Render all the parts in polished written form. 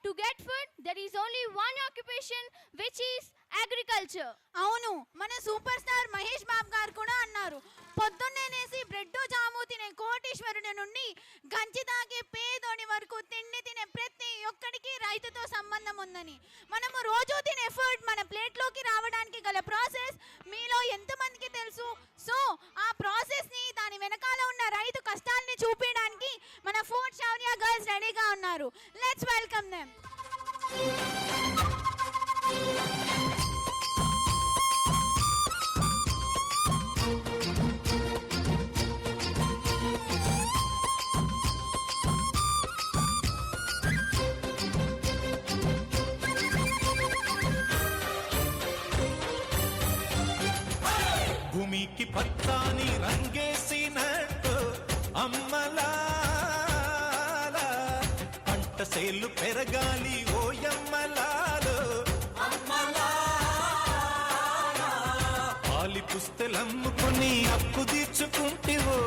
To get food, there is only one occupation, which is agriculture. అవును, మన super star Mahesh Babu గారు కూడా అన్నారు, పొద్దున్నేసి బ్రెడ్ జాము తినే కోటీశ్వరుడి నుండి గంజి తాగే పేదోడి వరకు తిండి తినే ప్రతి ఒక్కడికి రైతుతో సంబంధం ఉందని. మనము రోజు తినే ఫుడ్ మన ప్లేట్లోకి రావడానికి గల ప్రాసెస్ మీలో ఎంతమందికి తెలుసు? సో ఆ ప్రాసెస్ని, దాని వెనకాల ఉన్న రైతు కష్టాన్ని చూపించడానికి మన ఫుడ్ శౌర్య గర్ల్స్ రెడీగా ఉన్నారు. Let's welcome them. భూమికి పచ్చాని రంగేసినట్టు అమ్మలాల పంట సేలు పెరగాలి ఓయమ్మలాలు. పాలి పుస్తెలమ్ముకొని అప్పు తీర్చుకుంటివో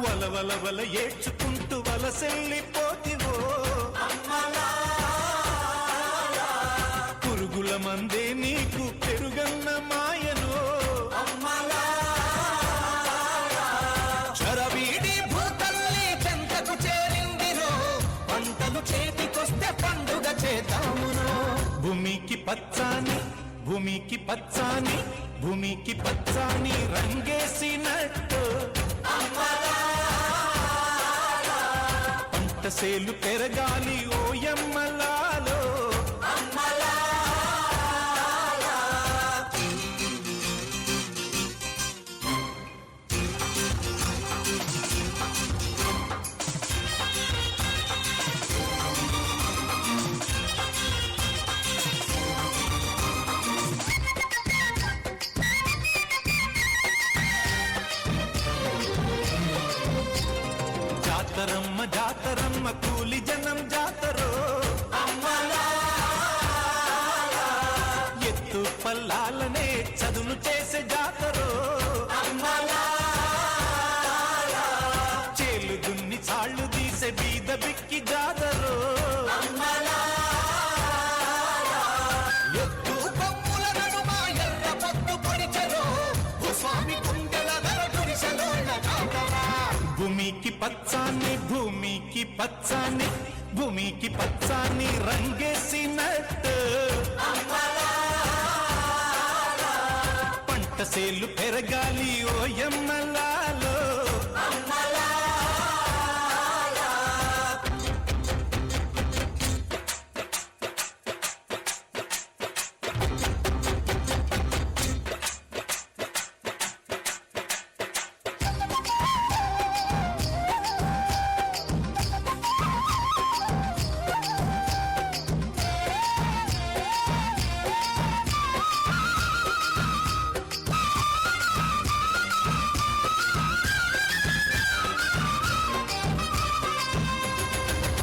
వల వల ఏడ్చుకుంటూ వలసెళ్ళిపోతివో. పురుగుల మందే నీకు పెరుగన్న మాయను. చరవీడి భూతల్లి చెంతకు చేరిందిరో, పంటలు చేతికొస్తే పండుగ చేద్దామునో. భూమికి పచ్చాని, భూమికి పచ్చాని, భూమికి పచ్చాని రంగేసినట్టు పంట సేలు పెరగాలి ఓయమ్మలాలో. జాతరమ్మ జాతరమ్మ కూలి జనం జాతరో, ఎత్తు పల్లాలనే చదును చేసే జాతరో. చేలు దున్ని చాళ్ళు తీసే బీద బిక్కి జాతరో. ఎత్తు కొమ్ముల నడుమ ఎర్ర పొత్తు పొడిచెరో, స్వామి కుండెల నరటురిసెలో జాతరా. భూమికి పచ్చాని, భూమికి పచ్చాని, భూమికి పచ్చాని రంగేసినట్టు పంట సేలు పెరగాలి ఓయమ్మలాలో.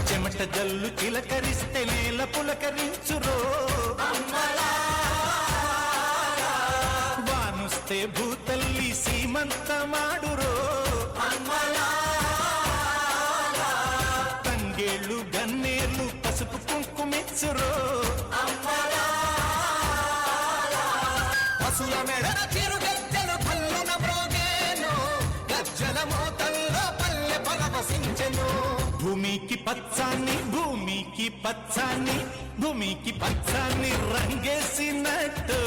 చెమట జల్లు చిలకరిస్తే నేల పులకరించురో, వానుస్తే భూతల్లి సీమంతమాడురో. తంగేళ్ళు గన్నేళ్ళు పసుపు కుంకుమిచ్చురో. పసుల మెడల చిరుగజ్జలు పల్లెన మ్రోగేను, గజ్జల మోతల్లో పల్లె పరవశించెను. భూమికి పచ్చాని, భూమికి పచ్చాని, భూమికి పచ్చాని రంగేసినట్టు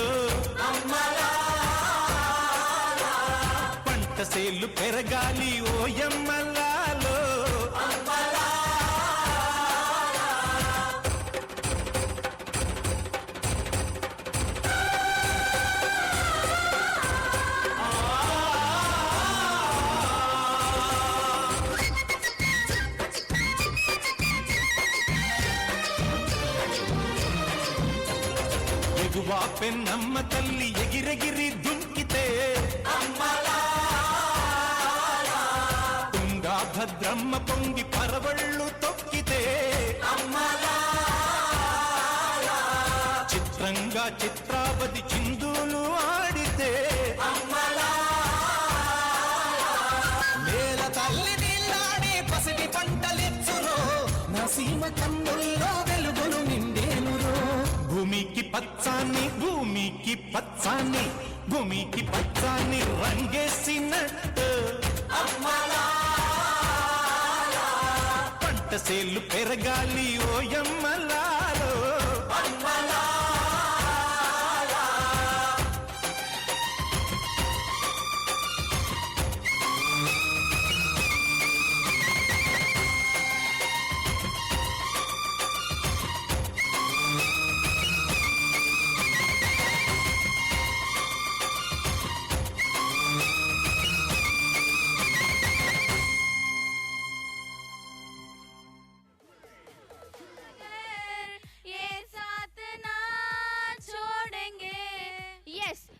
పంట సేలు పెరగాలి ఓయమ్మలాలో. ఎగువా పెన్నమ్మ తల్లి ఎగిరెగిరి దుంకితే, తుంగా భద్రమ్మ పొంగి పరవళ్ళు తొక్కితే, చిత్రంగా చిత్రావతి చిందులు ఆడితే, నేల తల్లి నీళ్ళాడి పసిడి పంటలిచ్చి సీమ కన్నుల్లో వెలుగులు నిండేనురో భూమికి పచ్చాన్ని భూమికి పచ్చాన్ని భూమికి పచ్చాన్ని రంగేసినట్టు పంట సేలు పెరగాలి ఓయమ్మలాలో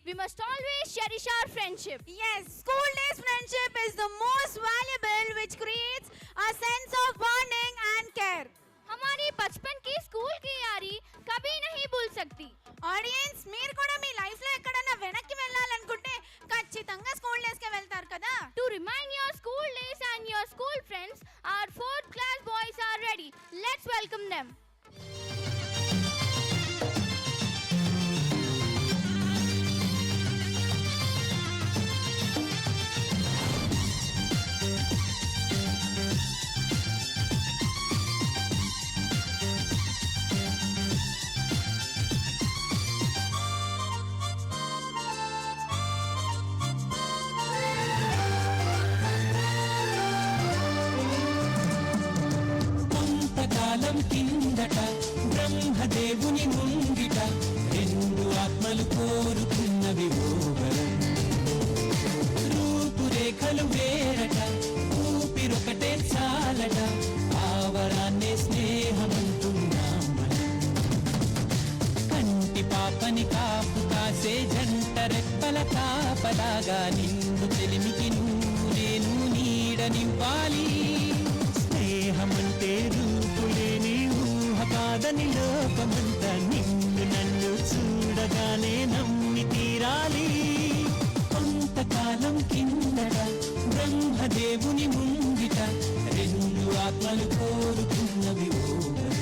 We must always cherish our friendship. Yes, school days friendship is the most valuable, which creates a sense of bonding and care. हमारी बचपन की स्कूल की यारी कभी नहीं भूल सकती. ఆడియన్స్ మీరు కూడా మీ లైఫ్ లో ఎక్కడన్నా వెనక్కి వెళ్ళాలనుకుంటే ఖచ్చితంగా స్కూల్ డేస్ కే వెళ్తారు కదా. To remind your school days and your school friends, our 4th class boys are ready. Let's welcome them. కిందట బ్రహ్మదేవుని ముంగిట రెండు ఆత్మలు కోరుకున్నవి ఓవరం రూపురేఖలు వేరట ఊపిరొకటే చాలట ఆవరాన్నే స్నేహమంటున్నాం కంటి పాపని కాపు కాసే జంట రెప్పల కాపలాగా నిన్ను చెలిమికి నువ్వు నేను నీడనివ్వాలి స్నేహమంటే రూపులేని ఊహ కాదని లోకమంతా నిన్ను నన్ను చూడగానే నమ్మి తీరాలి కొంతకాలం కిందట బ్రహ్మదేవుని ముంగిట రెండు ఆత్మలు కోరుకున్నవి ఓవరం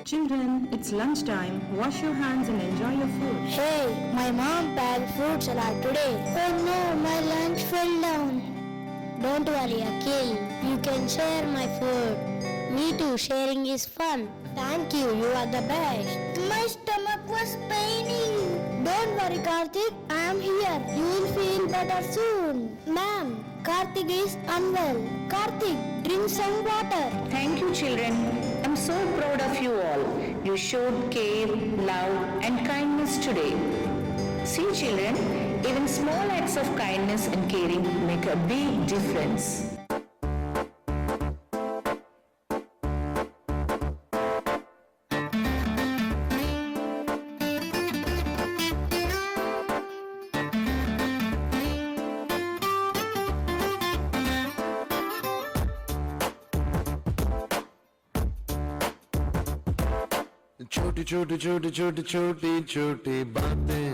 Children, it's lunchtime. Wash your hands and enjoy your food. Hey, my mom packed fruit salad today. Oh no, my lunch fell down. Don't worry, Akhil. You can share my food. Me too, sharing is fun. Thank you, you are the best. My stomach was paining. Don't worry, Karthik. I am here. You will feel better soon. Ma'am, Karthik is unwell. Karthik, drink some water. Thank you, children. I'm so proud of you all. You showed care, love, and kindness today. See, children, even small acts of kindness and caring make a big difference. छोटी छोटी छोटी छोटी छोटी छोटी बातें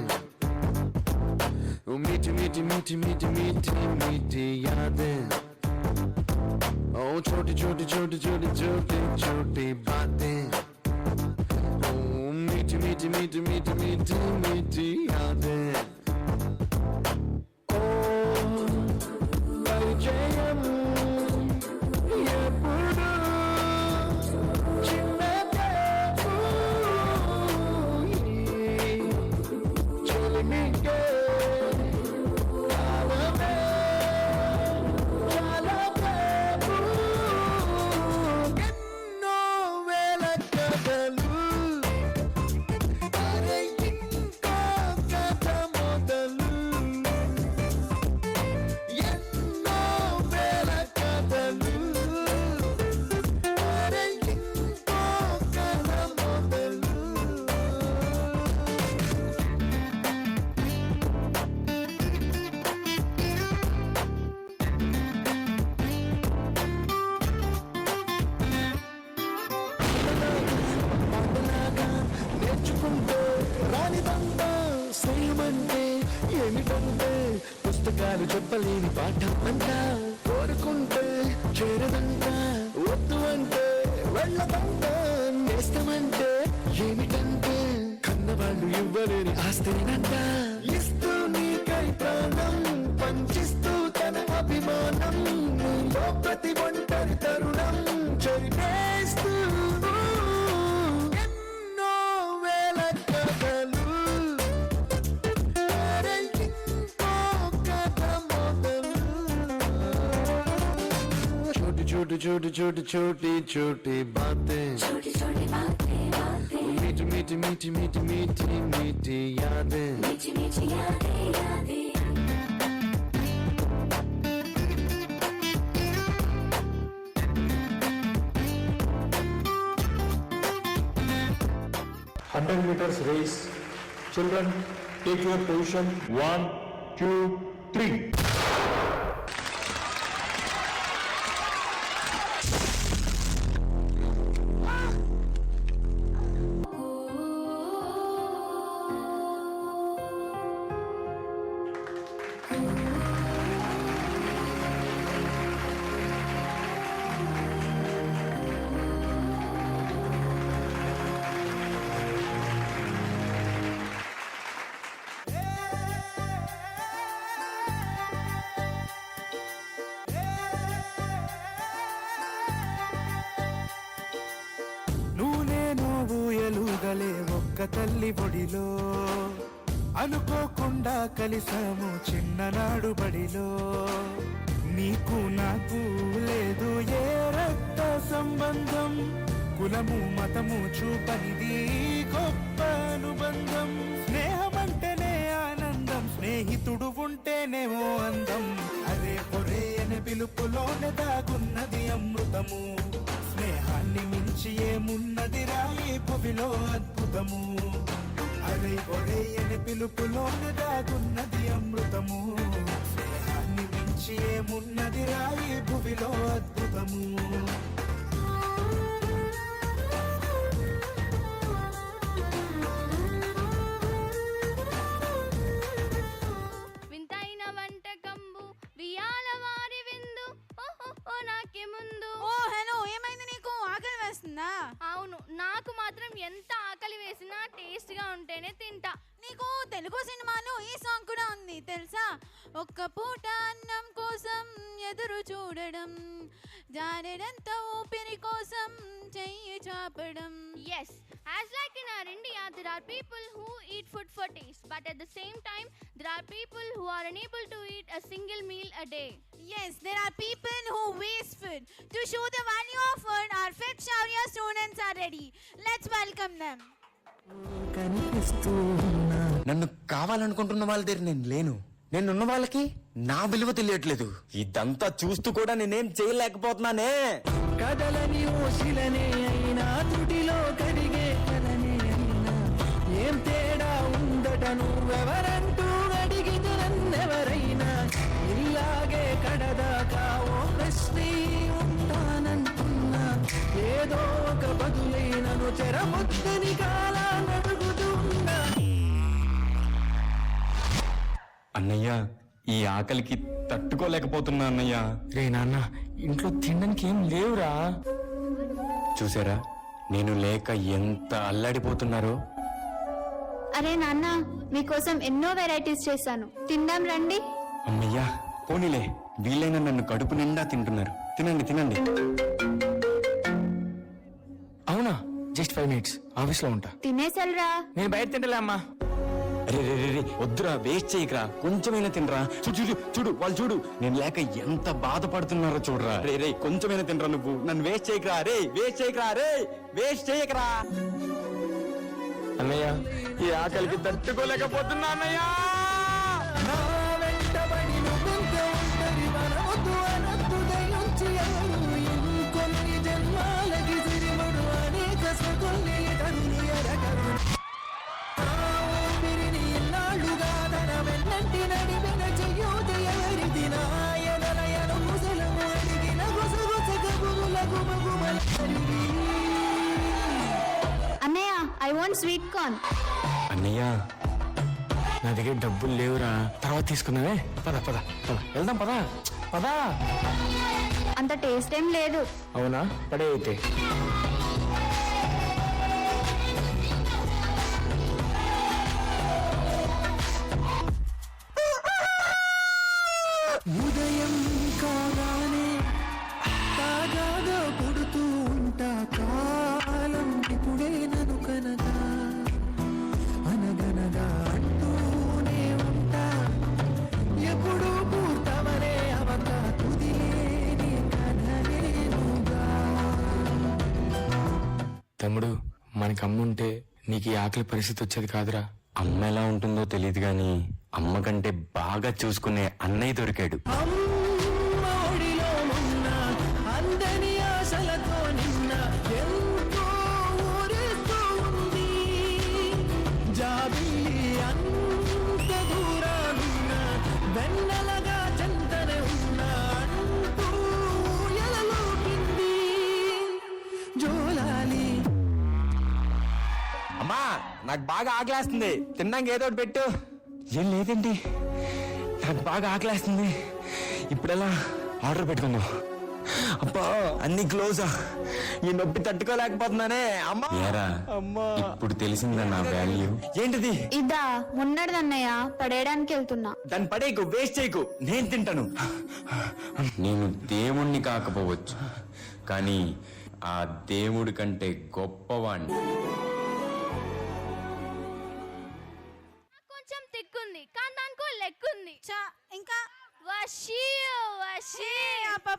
वो मीठी मीठी मीठी मीठी मीठी मीठी यादें ओ छोटी छोटी छोटी छोटी छोटी छोटी बातें ओ मीठी मीठी मीठी मीठी मीठी मीठी यादें ओ परिचयम ये पूरा స్నేహం అంటే ఏమిటంటే పుస్తకాలు చెప్పలేని పాఠం అంట, కోరుకుంటే చేరదంట, వద్దు అంటే వెళ్ళదంట. నేస్తమంటే ఏమిటంటే కన్నవాళ్ళు ఇవ్వలేని ఆస్తినంట, ఇస్తూ నీకై ప్రాణం పంచిస్తూ తన అభిమానం, నీలో ప్రతి ఒంటరి తరుణం చెరిపేస్తూ ఎన్నో వేల కథలు. అరే ఇంకో కథ మొదలు. छोटी छोटी छोटी छोटी छोटी बातें, मीठी मीठी मीठी मीठी मीठी मीठी यादें, मीठी मीठी यादें यादें. meters race. Children, take your position. 1, 2, 3. ఊయలుగలే ఒక్క తల్లి ఒడిలో, అనుకోకుండా కలిసాము చిన్ననాడు బడిలో. నీకు నాకు లేదు ఏ రక్త సంబంధం, కులము మతము చూపనిది గొప్ప అనుబంధం. స్నేహమంటేనే ఆనందం, స్నేహితుడు ఉంటేనేమో అందం. అరే ఒరే అనే పిలుపులోనే దాగున్నది అమృతము, స్నేహాన్ని మించి ఏమున్నది రాయి భువిలో అద్భుతము. అరే ఒరే అనే పిలుపులోనే దాగున్నది అమృతము, స్నేహాన్ని మించి ఏమున్నది రాయి భువిలో అద్భుతము. వింతైన వంటకంబు వియాల వారి విందు, ఓహో నాకే ముందు. ఓ హలో, ఏమైంది నీకు? ఆకలి వేస్తుందా? అవును, నాకు మాత్రం ఎంత ఆకలి వేసినా టేస్ట్ గా ఉంటేనే తింటా. నీకు తెలుగు సినిమాలో ఈ సాంగ్ కూడా ఉంది తెలుసా? ఒక్క పూట అన్నం కోసం ఎదురు చూడడం, జారెడంత ఊపిరి కోసం చెయ్యి చాపడం. Yes, as like in our India, there are people who eat food for taste, but at the same time, there are people who are unable to eat a single meal a day. Yes, there are people who waste food. To show the value of food, our 5th Shaurya students are ready. Let's welcome them. నన్ను కావాలనుకుంటున్న వాళ్ళ దగ్గర నేను లేను, నేనున్న వాళ్ళకి నా విలువ తెలియట్లేదు. ఇదంతా చూస్తూ కూడా నేనేం చేయలేకపోతున్నానే. కదలని ఓశిలనే అయినా, తుడిలో కడిగే కలనే అయినా, ఏం తేడా ఉందట నువ్వెవరంటూ అడిగితే నన్నెవరైనా. ఇలాగే కడదాకా ఓ ప్రశ్నే ఉంటానంటున్నా, ఏదో ఒక బదులైనను చెరముద్దని కాలాన్ని అడుగుతున్నా. అన్నయ్య, ఈ ఆకలికి తట్టుకోలేకపోతున్నా అన్నయ్య. రే నాన్న, ఇంట్లో తినడానికి ఏం లేవురా. చూసారా నేను లేక ఎంత అల్లాడిపోతున్నారో. అరే నాన్న, మీకోసం ఎన్నో వెరైటీస్ చేశాను, తిందాం రండి. అమ్మయ్యా, పోనీలే, వీళ్ళైనా నన్ను కడుపు నిండా తింటున్నారు. తినండి తినండి. అవునా? జస్ట్ 5 minutes, ఆఫీస్లో ఉంటా. తినేసల్రా. నేను బయట తింటలే అమ్మా. రే రే రే రే, వద్దురా, వేస్ట్ చేయకరా, కొంచెమైనా తినరా. చూడు చూడు వాళ్ళు చూడు, నేను లేక ఎంత బాధపడుతున్నారో చూడరా. రే రే, కొంచెమైనా తినరా, నువ్వు నన్ను వేస్ట్ చేయకరా. రే వేస్ట్ చేయకరా, రే వేస్ట్ చేయకరా. అన్నయ్య, ఈ ఆకలికి తట్టుకోలేకపోతున్నా అన్నయ్య. నా వెంటబడి నువ్వెంత ఒంటరి వనవద్దు అనద్దు దయించి ఎవరు, ఇంకొన్ని జన్మాలకి సిరిమడు అనేక సకొల్లి తల్లి ఎరగరు. నా ఊపిరిని ఇన్నాళ్ళుగా తన వెన్నంటి నడిపిన చెయ్యూత ఎవరిది, నా ఎదలయను ముసలము అడిగిన గుసగుస గబుగుల గుమగుమలరిది. అన్నయ్య, ఐ వాంట్ స్వీట్ కార్న్. అన్నయ్య, నా దగ్గర డబ్బులు లేవురా, తర్వాత తీసుకున్నావే. పద పద పద వెళ్దాం, పద పదా. అంత టేస్ట్ ఏం లేదు. అవునా, పడే అయితే. ఉదయం కాగానే తాజాగా పుడుతూ ఉంటా, కాలం ఇప్పుడే నన్ను కనగా అనగనగా అంటూనే ఉంటా, ఎప్పుడు పూర్తవనే అవక తుదిలేని కథలేనుగా. తమ్ముడు, మనకి అమ్ముంటే నీకు ఈ ఆకలి పరిస్థితి వచ్చేది కాదురా. అమ్మ ఎలా ఉంటుందో తెలియదు గాని అమ్మ కంటే బాగా చూసుకునే అన్నయ్య దొరికాడు. అమ్మఒడిలో ఉన్న అందని ఆశలతో నిన్న ఎంతో ఊరిస్తూ ఉంది, జాబిల్లి అంత దూరానున్న వెన్నెలగా చెంతనే ఉన్న అంటూ ఎలలోకింది జోలాలి. అమ్మా, నాకు బాగా ఆకలేస్తుంది, తిన్నాక ఏదో ఒకటి పెట్టు. ఏం లేదండి, నాకు బాగా ఆకలేస్తుంది. ఇప్పుడెలా ఆర్డర్ పెట్టుకుందాం. అబ్బా, అన్ని క్లోజా, ఈ నొప్పి తట్టుకోలేకపోతున్నానే. అమ్మా అమ్మా, ఇప్పుడు తెలిసిందా నా వాల్యూ ఏంటిది? ఇదా మొన్నటిదన్నయ్య, పడేయడానికి వెళ్తున్నా. దాన్ని పడేయకు, వేస్ట్ చేయకు, నేను తింటాను. నేను దేవుణ్ణి కాకపోవచ్చు, కానీ ఆ దేవుడి కంటే గొప్పవాణ్ణి. కొంచెం తిక్కుంది కానీ దానికో లెక్కుంది. ఇంకా వషీ వషీ.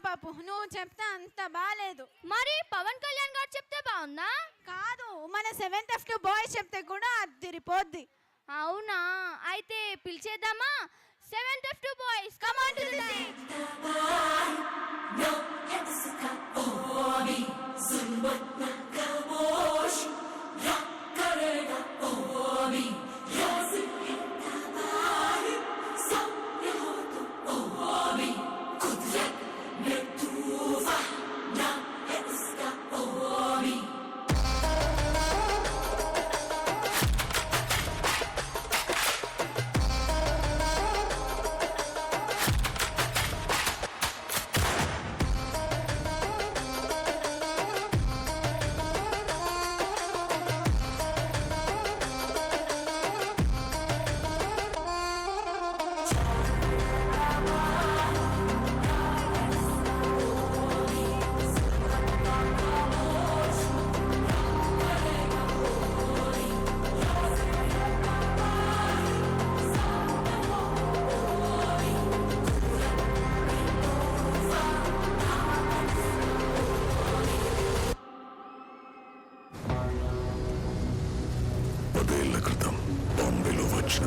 పాపు నువ్వు చెప్తే అంత బాలేదు. మరి పవన్ కళ్యాణ్ గారు చెప్తే బాగుందా? కాదు, మన 7th F2 బాయ్స్ చెప్తే కూడా అది తిరిపోద్ది. అవునా, అయితే పిలిచేద్దామా? 7th F2 boys, come on to the stage.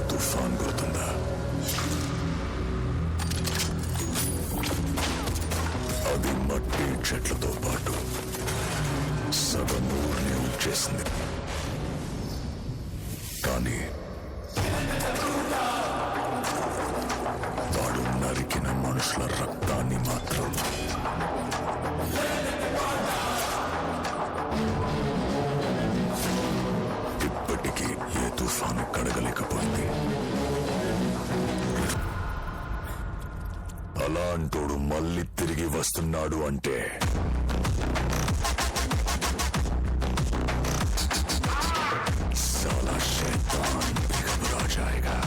తుఫాన్ గుర్తుందా? అది మట్టి చెట్లతో పాటు సగం ఊరిని ఉంచేసింది. కానీ వాడు నరికిన మనుషుల రక్తాన్ని మాత్రం ఇప్పటికీ ఏ తుఫాను కడగలేకపోయింది. అలాంటోడు మళ్ళీ తిరిగి వస్తున్నాడు అంటే साला शैतान भी घबरा जाएगा.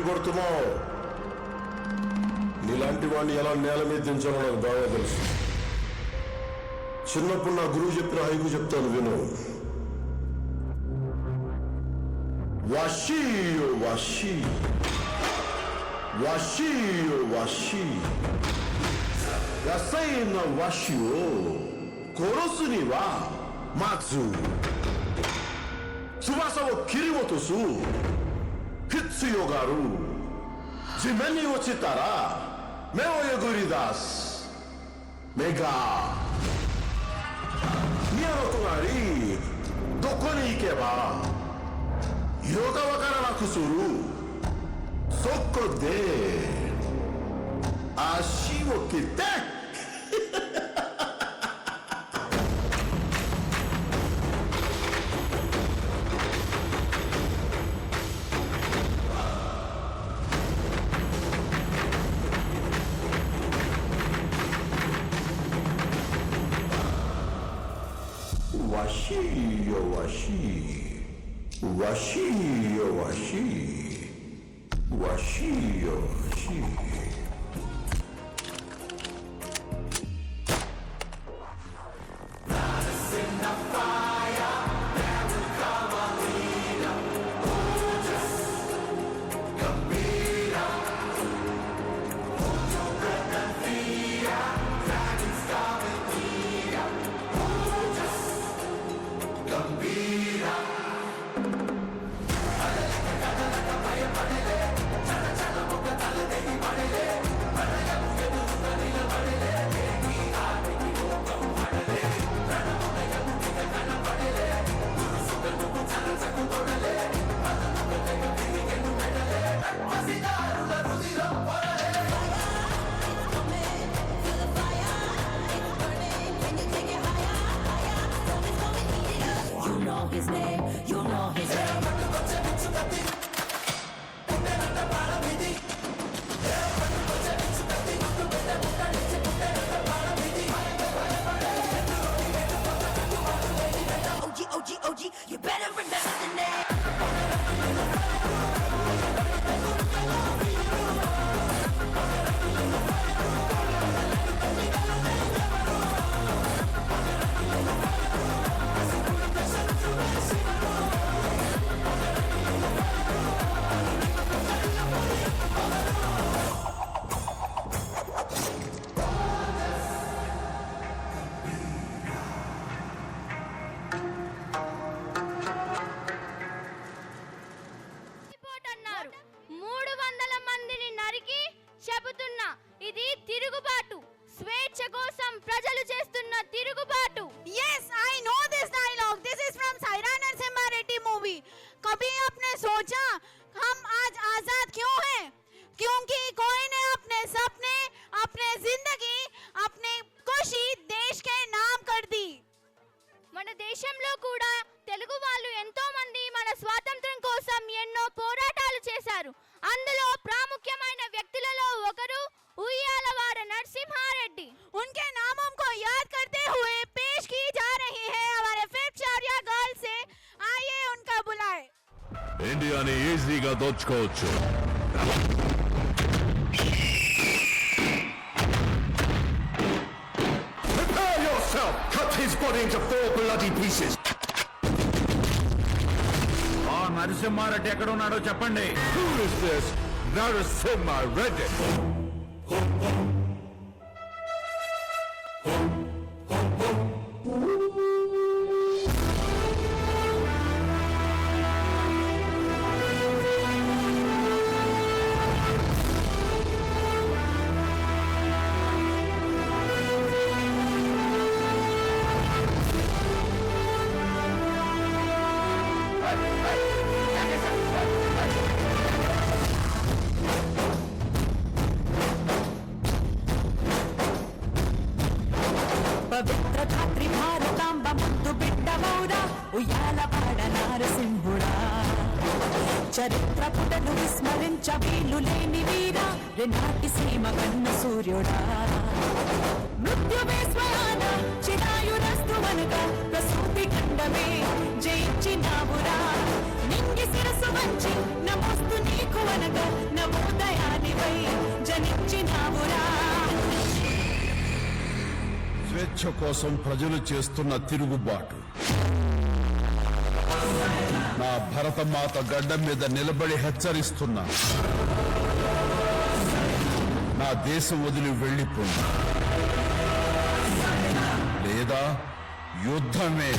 కొడుతున్నావు? నీలాంటి వాడిని ఎలా నేల మీద దించాలో నాకు బాగా తెలుసు. చిన్నప్పుడు నా గురువు చెప్పిన హైకు చెప్తాను విను. వాషియో వాషి వాషియో వాషి యాసైన వాషియో కోరసుని వా మాత్సు సువాసవ కిరివోతుసు హిత్సుయో గారు జిమెని వచ్చితారా మేవోయ గురిదాస్ mega neo తుమారి దొకొని ఇకేబా yoga వకరణ కుసురు సొక్కొద్దే ఆశివో కితే Washiyo washi, washiyo washi, washiyo washi. You better remember the name. Report అన్నారు 300 మందిని నరికి చెబుతున్నా ఇది తిరుగుబాటు. స్వేచ్ఛ కోసం ప్రజలు చేస్తున్న తిరుగుబాటు. Yes, I know this dialogue. This is from Saira Narasimha Reddy movie. कभी आपने सोचा हम आज आजाद क्यों हैं? क्योंकि कोई ने अपने सपने, अपने जिंदगी, अपने खुशी देश के नाम कर दी. మన దేశంలో కూడా తెలుగు వాళ్ళు ఎంతో మంది మన స్వాతంత్ర్యం కోసం ఎన్నో పోరాటాలు చేశారు. అందులో ప్రాముఖ్యమైన వ్యక్తులలో ఒకరు ఉయ్యాలవాడ నరసింహారెడ్డి. उनके नामों को याद करते हुए पेश की जा रही है हमारे फिफ्थ शौर्या गर्ल से. आइए उनका बुलाए. ఇండియాని ఈజీగా దోచుకోవచ్చు. Prepare yourself. Cut his body into 4 bloody pieces. ఆ నరసింహారెడ్డి ఎక్కడ ఉన్నాడో చెప్పండి. Who is this Narasimha Reddy? పవిత్ర ధాత్రి భారతాంబ ముద్దు బిడ్డమౌరా ఉయ్యాలవాడ నారసింహుడా. చరిత్ర పుటను విస్మరించ వీలు లేని వీరా రెనాటి సీమ కన్న సూర్యుడా. మృత్యువే స్వయాన చిరాయురస్తు అనగా ప్రసూతి ఖండమే జయించినావురా. నింగి శిరసు వంచి నమోస్తు నీకు అనగా నవోదయానివై జనించినావురా. స్వేచ్ఛ కోసం ప్రజలు చేస్తున్న తిరుగుబాటు, నా భరతమాత గడ్డ మీద నిలబడి హెచ్చరిస్తున్నా, నా దేశం వదిలి వెళ్ళిపోయింది లేదా యుద్ధమే.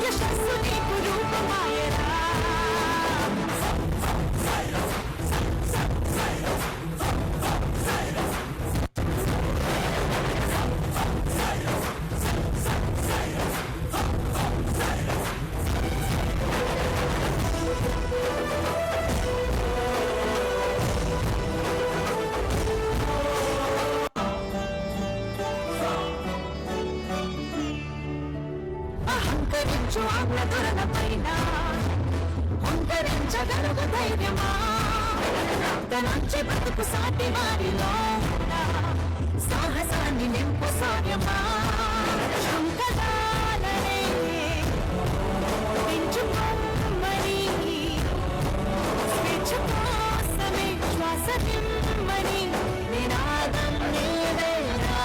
యశస్సు నీకు రూపమాయరా. అహంకరించు ఆంగ్ల దురలపైన హుంకరించగలుగు ధైర్యమా. తనంచి బతుకు సాటి వారిలో సాహసాన్ని నింపు శౌర్యమా. శంకరాలనే పెంచుకోమని స్వేచ్ఛ కోసమే శ్వాస నిమ్మని నినాదం నీవేరా.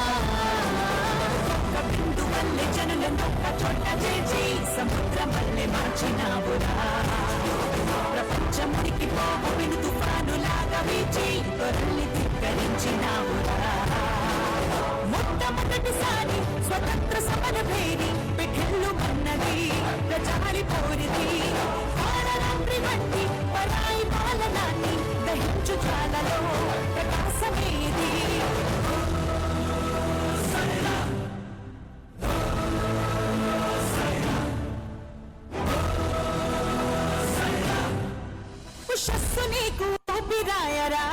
ఒక్క బిందు వల్లే జనులను ఒక్క చోట చేర్చి సముద్రం వల్లే మార్చినావురా. ప్రపంచమునికి పోవు విను తుఫానులాగా వీచి గొర్రెల్ని ధిక్కరించినావురా. మొట్టమొదటిసారి స్వతంత్ర సమర భేరి పిఠిల్లు మన్నది ప్రజారి పోరిది. కాలరాత్రి వంటి పరాయి పాలనాన్ని దహించు జ్వాలలో ప్రకాశమేది. ఉషస్సు నీకు ఊపిరాయరా.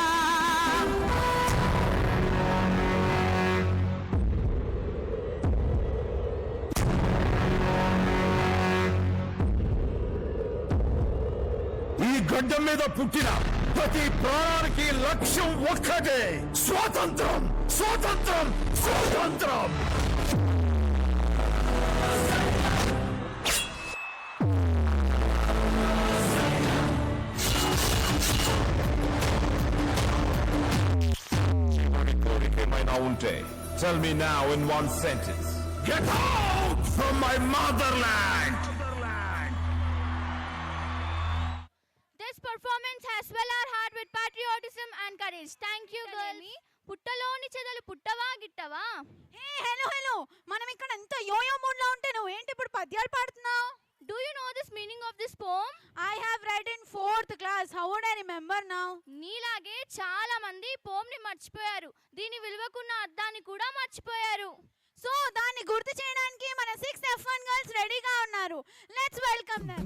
ఈ గడ్డ మీద పుట్టిన ప్రతి ప్రాణానికి లక్ష్యం ఒక్కటే, స్వాతంత్రం, స్వాతంత్రం, స్వాతంత్రం. ఏమైనా ఉంటే tell me now in one sentence. Get out from my motherland. This performance has swelled our heart with patriotism and courage. Thank you, girls. పుట్టలోని చెదలు పుట్టవా గిట్టవా. హే హలో మనం ఇక్కడ ఎంత యోయో మూడ్ లో ఉంటే నువ్వు ఏంటి ఇప్పుడు పద్యాలు పాడుతున్నావు? Do you know this meaning of this poem? I have read in 4th class. How would I remember now? నీలాగే చాలా మంది పోమ్ ని మర్చిపోయారు. దీని విలువకున్న అర్థాన్ని కూడా మర్చిపోయారు. సో దాన్ని గుర్తు చేయడానికి మన 6 F1 గర్ల్స్ రెడీగా ఉన్నారు. Let's welcome them.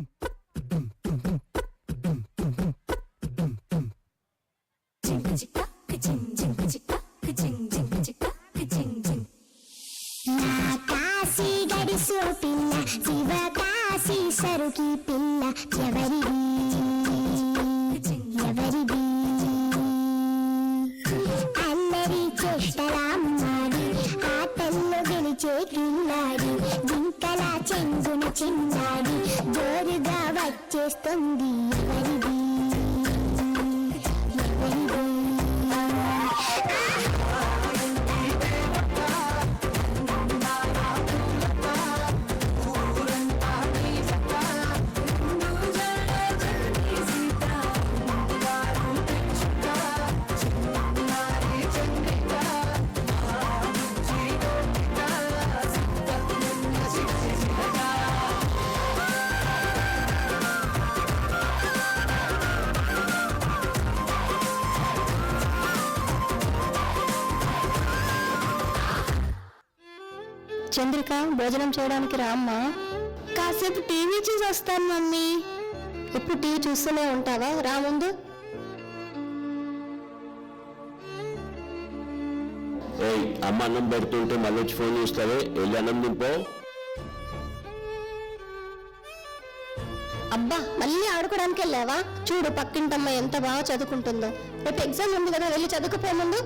నా కాశీ గడిసో పిల్ల శివ కాశీ సరుకి పిల్ల ఎవరిది ఎవరిది అల్లరి చేష్టలాడి ఆటల్లో గెలిచే కిల్లాడి జింకల చెంగున చిన్నాడి జోరుగా వచ్చేస్తుంది ఎవరిది ఎవరిది. చంద్రిక భోజనం చేయడానికి రామ్మా. కాసేపు టీవీ చూసి వస్తాను మమ్మీ. ఇప్పుడు టీవీ చూస్తూనే ఉంటావా? రా ముందు. అమ్మ అన్నం పెడుతుంటే మళ్ళీ వచ్చి ఫోన్ చూస్తావే, వెళ్ళి అన్నం తింపో. అబ్బా మళ్ళీ ఆడుకోవడానికి వెళ్ళావా? చూడు పక్కింటమ్మ ఎంత బాగా చదువుకుంటుందో. రేపు ఎగ్జామ్ ఉంది కదా, వెళ్ళి చదువుకుపో ముందు.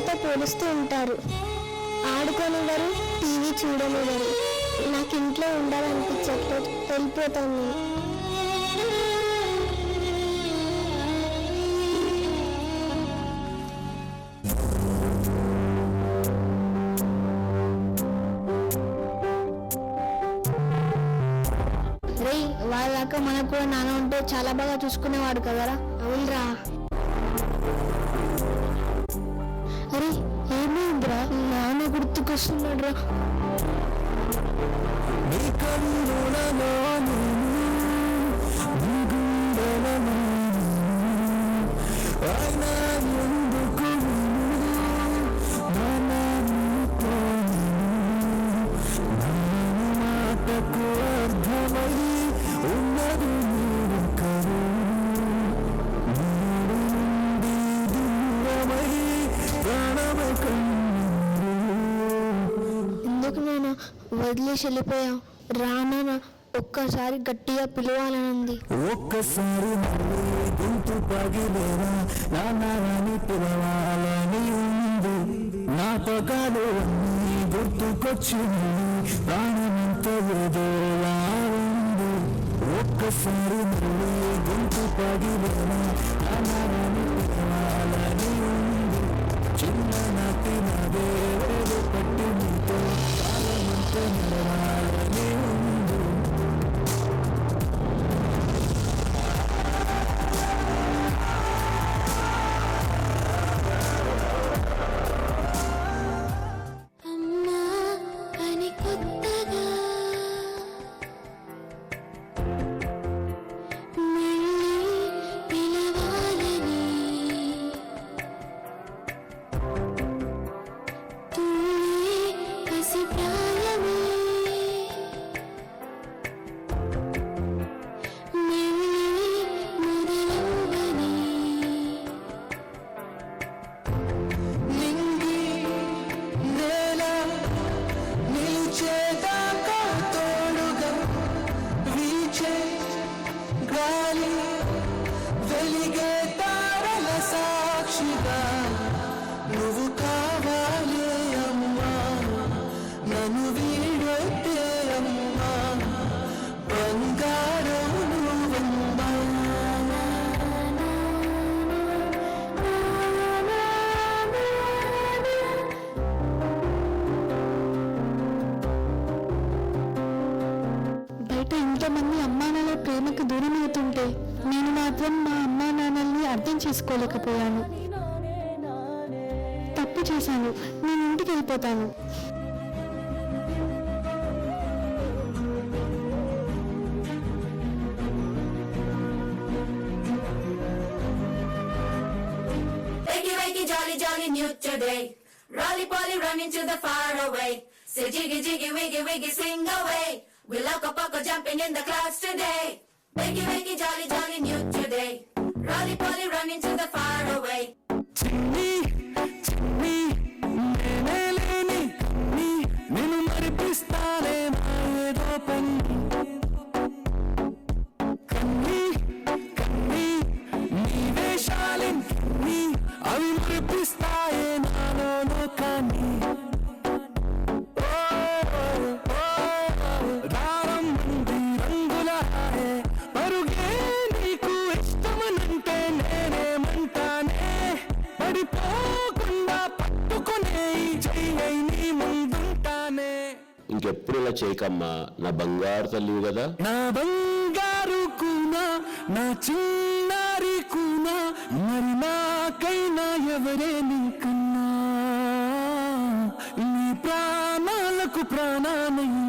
నాతో పోలుస్తూ ఉంటారు. ఆడుకోనివ్వరు, టీవీ చూడనివ్వరు. నాకు ఇంట్లో ఉండాలనిపించట్లేదు, వెళ్ళిపోతాను నేను. వాళ్ళక మనకు కూడా నాన్న ఉంటే చాలా బాగా చూసుకునేవాడు కదరా. అవునరా. అరే ఏమైందిరా, నాన్న గుర్తుకొస్తున్నాడు రా. ఎందుకు నాన్న వదిలేసి వెళ్ళిపోయాం? రానా ఒక్కసారి గట్టిగా పిలవాలనుంది. ఒక్కసారి గొంతు పగిలేరా నాన్నని పిలవాలని ఉంది. జ్ఞాపకాలు అన్నీ గుర్తుకొచ్చింది, ప్రాణమంతా ఏదోలా ఉంది. ఒక్కసారి మళ్ళీ గొంతు పగిలేరా నాన్నని పిలవాలని ఉంది. చిన్ననాటి నదే పట్టి నీతో కాలమంతా నడవాలని ఉంది. ఇంతమంది అమ్మా నాన్నల ప్రేమకు దూరం అవుతుంటే నేను మాత్రం మా అమ్మా నాన్నల్ని అర్థం చేసుకోలేకపోయాను. తప్పు చేశాను, నేను ఇంటికి వెళ్ళిపోతాను. Jolly, jolly new today. Rolly polly running to the far away. Say jiggy, jiggy, wiggy, wiggy, swing away. We loco poco jumping in the clouds today. Wakey, wakey, jolly, jolly new today. Rolly polly running to the far away. చిన్ని చిన్ని నేనేలేని నీ నేను మరిపిస్తానే ఏదో పని. కన్ని కన్ని నీ వేషాలెన్ని అవి మరిపిస్తాయే నాలో లోకాన్ని. దారం మంది రంగుల పరుగే నీకు ఇష్టమనంటే నేనేమంటానే. పడిపోకుండా పట్టుకునే చెయ్యి నీ ముందుంటానే. ఇంకెప్పుడు ఇలా చేయకమ్మా, నా బంగారు తల్లివి కదా. నా బంగారు కూనా, నా చిన్నారి కూనా, మరి నాకైనా ఎవరే నీకన్నా. నీ ప్రాణాలకు ప్రాణానయ్యా.